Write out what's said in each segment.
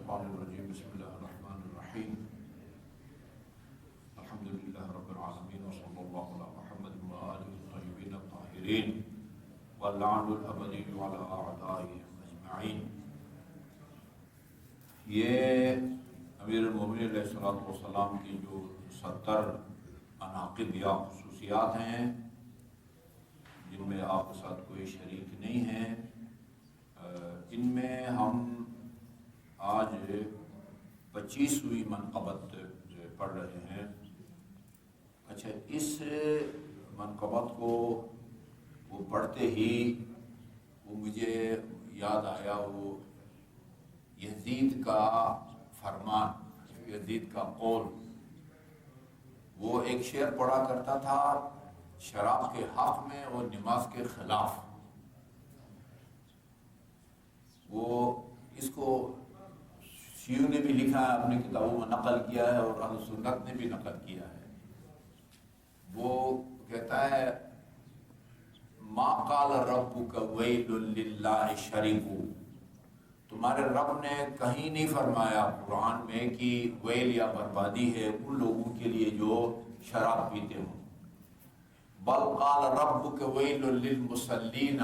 الشیطان الرجیم بسم اللہ الرحمن الرحیم الحمدللہ رب العالمین وصلی اللہ علی محمد وآلہ الطیبین الطاہرین واللعن الابدی علی اعدائهم اجمعین۔ یہ امیر المومنین علیہ الصلوۃ والسلام کی جو 70 مناقب یا خصوصیات ہیں جن میں آپ کے ساتھ کوئی شریک نہیں ہے، ان میں ہم آج 25ویں منقبت پڑھ رہے ہیں۔ اچھا، اس منقبت کو وہ پڑھتے ہی وہ مجھے یاد آیا، وہ یزید کا فرمان، یزید کا قول۔ وہ ایک شعر پڑھا کرتا تھا شراب کے حق میں اور نماز کے خلاف۔ وہ اس کو شیعوں نے بھی لکھا ہے، اپنی کتابوں میں نقل کیا ہے، اور اہل سنت نے بھی نقل کیا ہے۔ وہ کہتا ہے ما قال ربک ویل للہ شریکو، تمہارے رب نے کہیں نہیں فرمایا قرآن میں کہ ویل یا بربادی ہے ان لوگوں کے لیے جو شراب پیتے ہوں، بل قال ربک ویل للمصلین،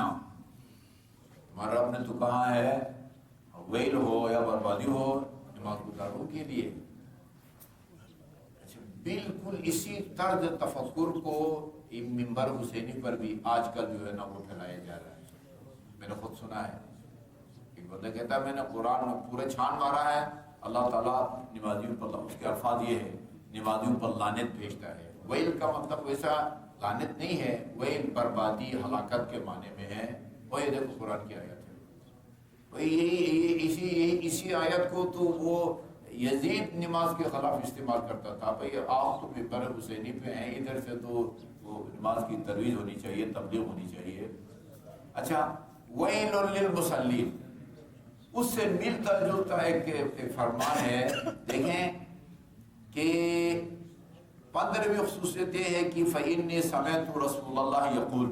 تمہارا رب نے تو کہا ہے ویل ہو یا بربادی ہو نماز گزاروں کے لیے۔ اچھا، بالکل اسی طرز تفکر کو منبر حسینی پر بھی آج کل جو ہے نا وہ پھیلایا جا رہا ہے۔ میں نے خود سنا ہے، ایک بندہ کہتا ہے میں نے قرآن میں پورے چھان مارا ہے، اللہ تعالیٰ نمازیوں پر، اس کے الفاظ یہ ہے نمازیوں پر لعنت بھیجتا ہے۔ ویل کا مطلب ویسا لعنت نہیں ہے، ویل بربادی ہلاکت کے معنی میں ہے۔ وہ یہ دیکھو قرآن کی آیت ہے، اسی آیت کو تو وہ یزید نماز کے خلاف استعمال کرتا تھا۔ بھئی آپ تو منبر حسینی پہ ہیں، ادھر سے تو وہ نماز کی ترویج ہونی چاہیے، تبلیغ ہونی چاہیے۔ اچھا، ویل للمصلین، اس سے ملتا جلتا ایک فرمان ہے۔ دیکھیں کہ 15ویں خصوصیت یہ ہے کہ فإنی سمعت رسول اللہ یقول،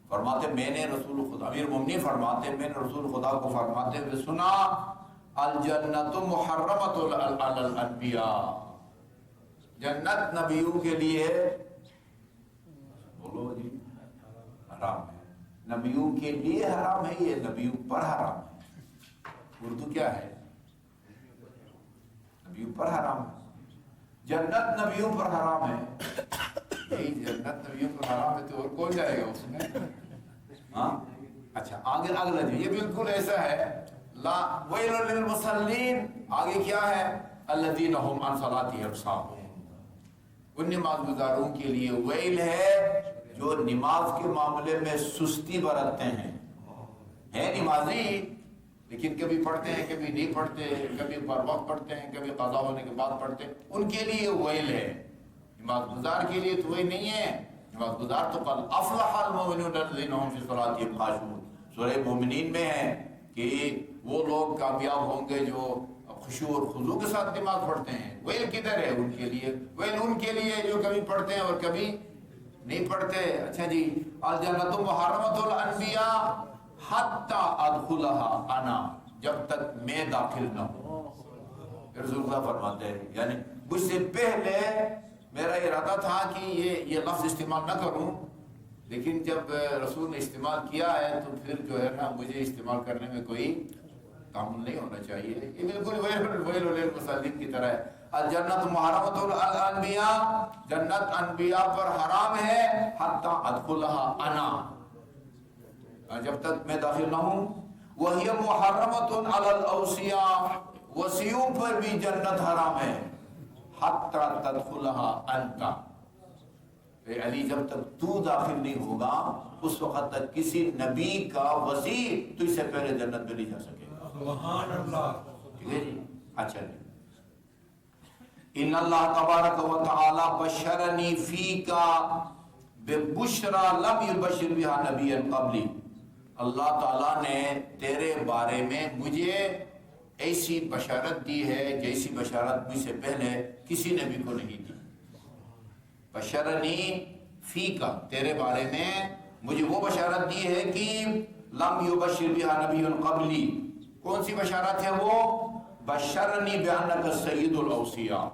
فرماتے میں نے رسول خدا، امیر مومنین فرماتے میں نے رسول خدا کو فرماتے ہوئے سنا الجنت محرمۃ علی الانبیاء، جنت نبیوں کے لیے بولو جی حرام ہے، نبیوں کے لیے حرام ہے، یہ نبیوں پر حرام ہے۔ اردو کیا ہے؟ نبیوں پر حرام ہے، جنت نبیوں پر حرام ہے۔ جنت نبیوں پر حرام ہے تو اور کون جائے گا اس میں؟ ہاں، اچھا آگے اگلا جو یہ بالکل ایسا ہے، لا ویل للمصلین، آگے کیا ہے؟ الذین هم عن صلاتهم ساہون، ان نماز گزاروں کے لیے ویل ہے جو نماز کے معاملے میں سستی برتتے ہیں نمازی لیکن کبھی پڑھتے ہیں کبھی نہیں پڑھتے، کبھی بر وقت پڑھتے ہیں کبھی قضا ہونے کے بعد پڑھتے ہیں، ان کے لیے ویل ہے۔ نماز گزار کے لیے تو وہی نہیں ہے، نماز گزار تو قد افلح المؤمنون الذین هم فی صلاتهم خاشعون، سورہ مومنین میں ہے کہ وہ لوگ کامیاب ہوں گے جو خشوع اور خضوع کے ساتھ نماز پڑھتے ہیں۔ ویل کدھر ہے ان کے لیے؟ ویل ان کے لیے جو کبھی پڑھتے ہیں اور کبھی نہیں پڑھتے۔ اچھا جی، الجنۃ محرمۃ الانبیاء حتی ادخلها انا، جب تک میں داخل نہ ہوں۔ رسول اللہ فرماتے ہیں یعنی مجھ سے پہلے میرا ارادہ تھا کہ یہ لفظ استعمال نہ کروں، لیکن جب رسول نے استعمال کیا ہے تو پھر جو ہے نا مجھے استعمال کرنے میں کوئی تعامل نہیں ہونا چاہیے۔ یہ بالکل ویل للمصلین کی طرح ہے۔ الجنت محرمۃ الانبیاء، جنت انبیاء پر حرام ہے، حتی ادخلها انا، جب تک میں داخل نہ ہوں۔ وہی محرمۃ علی الاوصیاء، وصیوں پر بھی جنت حرام ہے، حتی تدخلها انت، اے علی جب تک تو داخل نہیں ہوگا اس وقت تک کسی نبی کا وصی تو اس سے پہلے جنت میں نہیں جا سکے گا۔ سبحان اللہ، ٹھیک ہے جی۔ اچھا جی، ان اللہ تبارک و تعالی بشرنی فیک ببشرى لم یبشر بها نبی قبلی، اللہ تعالیٰ نے تیرے بارے میں مجھے ایسی بشارت دی ہے جیسی بشارت مجھ سے پہلے کسی نبی کو نہیں دی۔ بشرنی فیک، تیرے بارے میں مجھے وہ بشارت دی ہے کہ لم یبشر بها نبی قبلی، کون سی بشارت ہے وہ؟ بشرنی بأنک سید الاوصیاء،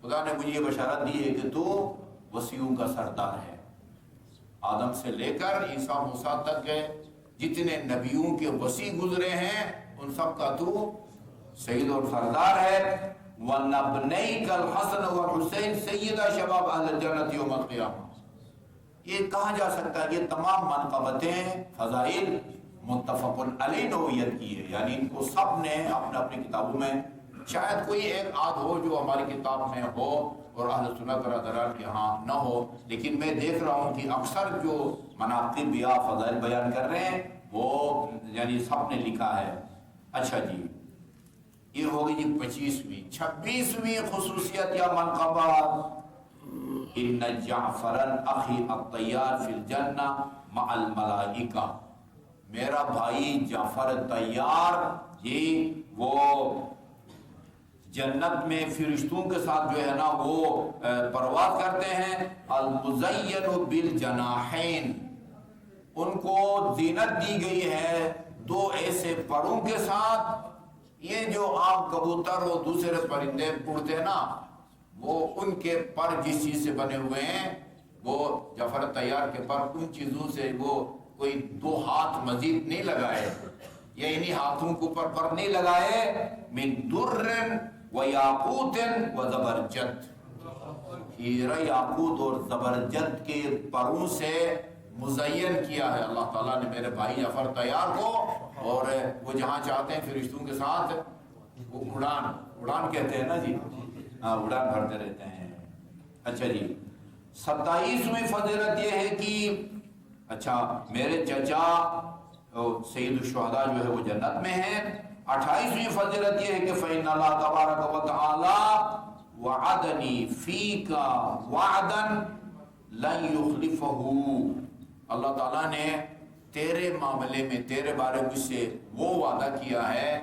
خدا نے مجھے یہ بشارت دی ہے کہ تو وصیوں کا سردار ہے۔ آدم سے لے کر عیسیٰ موسیٰ تک کے جتنے نبیوں کے وصی گزرے ہیں ان سب کا تو سید اور سردار ہے۔ وَنَبْنَيْكَ الْحَسَنَ وَالْحُسَيْنَ سَيِّدَ شباب اہل الجنت یوم القیامہ۔ یہ کہا جا سکتا ہے یہ تمام منقبتیں فضائل متفق علیہ نوعیت کی ہے، یعنی ان کو سب نے اپنے اپنی کتابوں میں، شاید کوئی ایک آدھ ہو جو ہماری کتاب میں ہو اور اہل سنت برادران کے ہاں نہ ہو، لیکن میں دیکھ رہا ہوں کہ اکثر جو مناقب یا فضائل بیان کر رہے ہیں وہ یعنی سب نے لکھا ہے۔ اچھا جی، یہ ہوگی جی 25ویں۔ 26ویں خصوصیت یا منقبہ، ان جعفرا اخی الطیار فی الجنہ مع الملائکہ، میرا بھائی جعفر طیار یہ وہ جنت میں فرشتوں کے ساتھ جو ہے نا وہ پرواز کرتے ہیں۔ المزین بالجناحین، ان کو زینت دی گئی ہے دو ایسے پروں کے ساتھ۔ یہ جو عام کبوتر اور دوسرے پرندے اڑتے ہیں نا، وہ ان کے پر جس چیز سے بنے ہوئے ہیں، وہ جعفر طیار کے پر ان چیزوں سے وہ کوئی دو ہاتھ مزید نہیں لگائے، یا انہی ہاتھوں کے اوپر پر نہیں لگائے۔ من در و یاقوت و زبرجد، ہیرا یاقوت اور زبرجد کے پروں سے مزین کیا ہے اللہ تعالیٰ نے میرے بھائی جعفر طیار کو، اور وہ جہاں چاہتے ہیں فرشتوں کے ساتھ وہ اڑان کہتے ہیں نا جی، ہاں اڑان بھرتے رہتے ہیں۔ اچھا جی، 27ویں فضیلت یہ ہے کہ اچھا میرے چچا سید الشہداء جو ہے وہ جنت میں ہیں۔ 28ویں فضیلت یہ ہے کہ فإن اللہ تبارک و تعالی وعدنی فیک وعدا لن یخلفہ، اللہ تعالیٰ نے تیرے معاملے میں تیرے بارے مجھ سے وہ وعدہ کیا ہے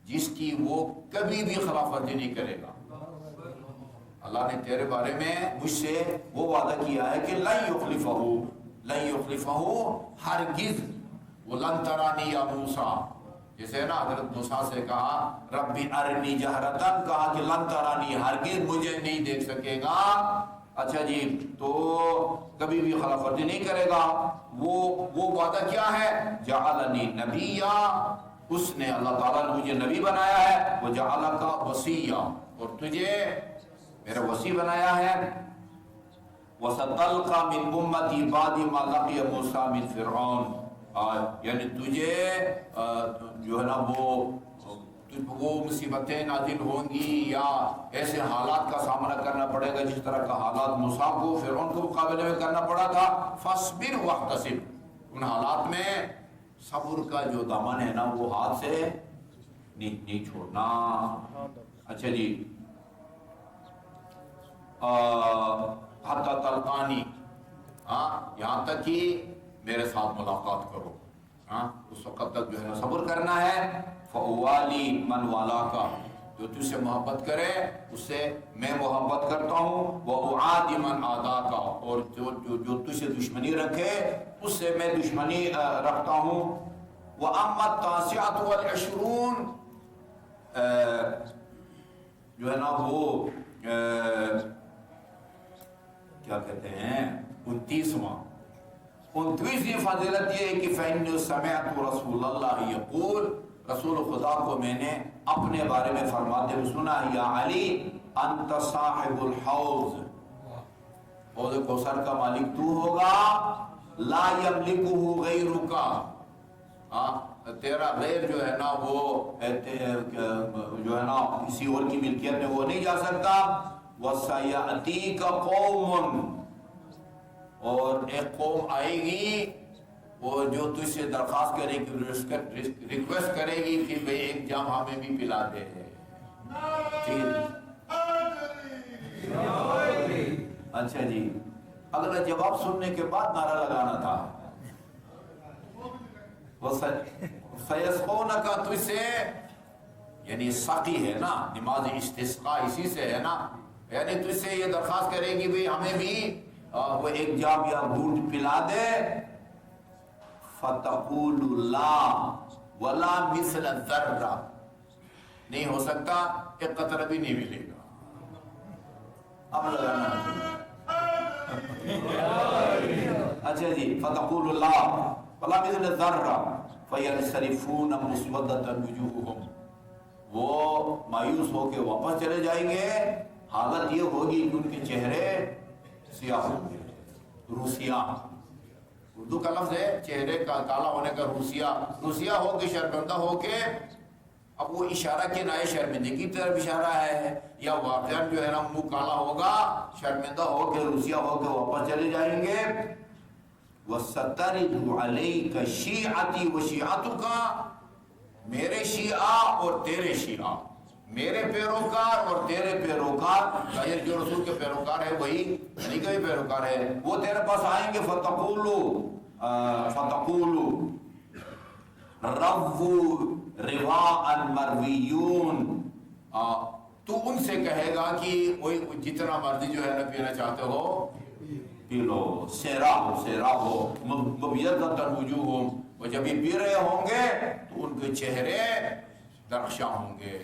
جس کی وہ کبھی بھی خلاف ورزی نہیں کرے گا۔ اللہ نے تیرے بارے میں مجھ سے وہ وعدہ کیا ہے کہ لن یخلفہ، لن یخلفہ ہرگز، وہ لن ترانی یا موسیٰ، جیسے نا حضرت موسیٰ سے کہا ربی ارنی جہرتن، کہا کہ لن ترانی ہرگز مجھے نہیں دیکھ سکے گا۔ اچھا جی، تو کبھی بھی خلاف ورزی نہیں کرے گا۔ وہ وعدہ کیا ہے؟ جعلنی نبیا، اس نے اللہ تعالیٰ نے مجھے نبی بنایا ہے۔ وہ جعلک وصیا، اور تجھے میرا وصی بنایا ہے۔ وَسَتَلْقَى مِنْ أُمَّتِي بَعْدِ مَا لَقِيَ مُوسَىٰ مِنْ فِرْعَوْنَ، یعنی تجھے جو ہے نا وہ مصیبتیں نازل ہوں گی یا ایسے حالات کا سامنا کرنا پڑے گا جس طرح کا حالات موسیٰ کو فرعون کے مقابلے میں کرنا پڑا تھا۔ فَاصْبِرْ وَاحْتَسِبْ، ان حالات میں صبر کا جو دامن ہے نا وہ ہاتھ سے نہیں چھوڑنا۔ اچھا جی، حتی تلقانی، یہاں تک کہ میرے ساتھ ملاقات کرو، اس وقت تک جو ہے صبر کرنا ہے۔ فَأُوَالِي مَنْ وَالَاكَ، جو تجھ سے محبت کرے اس سے میں محبت کرتا ہوں۔ وَأُعَادِ مَنْ عَادَاكَ، اور جو تجھ سے دشمنی رکھے اس سے میں دشمنی رکھتا ہوں۔ وَأَمَّا التَّاسِعَةُ وَالْعِشْرُونَ، جو ہے نا وہ کیا کہتے ہیں 29واں 29ویں فضیلت یہ ہے کہ فَإِنِّي سَمِعْتُ رَسُولَ اللَّهِ يَقُولُ، رسول خدا کو میں نے اپنے بارے میں فرماتے ہوئے سنا، یا علی انت صاحب الحوض، حوض کوثر کا مالک تو ہوگا، لا یملکہ غیرک، تیرا غیر جو ہے نا وہ جو ہے نا کسی اور کی ملکیت میں وہ نہیں جا سکتا۔ وَسَيَأْتِيكَ قَوْمٌ، اور ایک قوم آئے گی وہ جو تجھ سے درخواست کرے گی، ریکویسٹ کرے گی کہ بھئی ایک جام ہمیں بھی پلا دے۔ اچھا جی، اگلا جواب سننے کے بعد نعرہ لگانا تھا۔ فَيَسْقُونَكَ، تجھ سے یعنی ساقی ہے نا، نماز استسقاء اسی سے ہے نا، یعنی تجھ سے یہ درخواست کرے گی بھئی ہمیں بھی وہ ایک جام یا گھونٹ پلا دے۔ فَتَقُولُ لَا وَلَا مِثْلَ الذَّرَّةِ، نہیں ہو سکتا، ایک قطرہ بھی نہیں ملے گا. اب لگانا اچھا جی. فتقول اللہ فلا مثل الذرہ فینصرفون مسودۃ وجوہہم، وہ مایوس ہو کے واپس چلے جائیں گے، حالت یہ ہوگی کہ ان کے چہرے سیاہ ہوں گے. روسیہ اردو کا لفظ ہے، چہرے کا کالا ہونے کا روسیہ. روسیہ ہو کے شرمندہ ہو کے، اب وہ اشارہ کے نئے شرمندگی کی طرف اشارہ ہے یا واقعہ جو ہے نا منہ کالا ہوگا، شرمندہ ہو کے روسیہ ہو کے واپس چلے جائیں گے. وَسَتَرِدُ عَلَيْكَ شِيعَتِي وَشِيعَتُكَ، میرے شیعہ اور تیرے شیعہ، میرے پیروکار اور تیرے پیروکار. ظاہر جو رسول کے پیروکار ہے وہی علی کا بھی پیروکار ہے، وہ تیرے پاس آئیں گے. فتقولو رَوُّ رِوَاءً مَرْوِيُّونَ، تو ان سے کہے گا کہ وہی جتنا مرضی جو ہے نا پینا چاہتے ہو پی لو. سیرا ہو مبیضۃ وجوہہم، وہ جب یہ پی رہے ہوں گے تو ان کے چہرے درخشاں ہوں گے.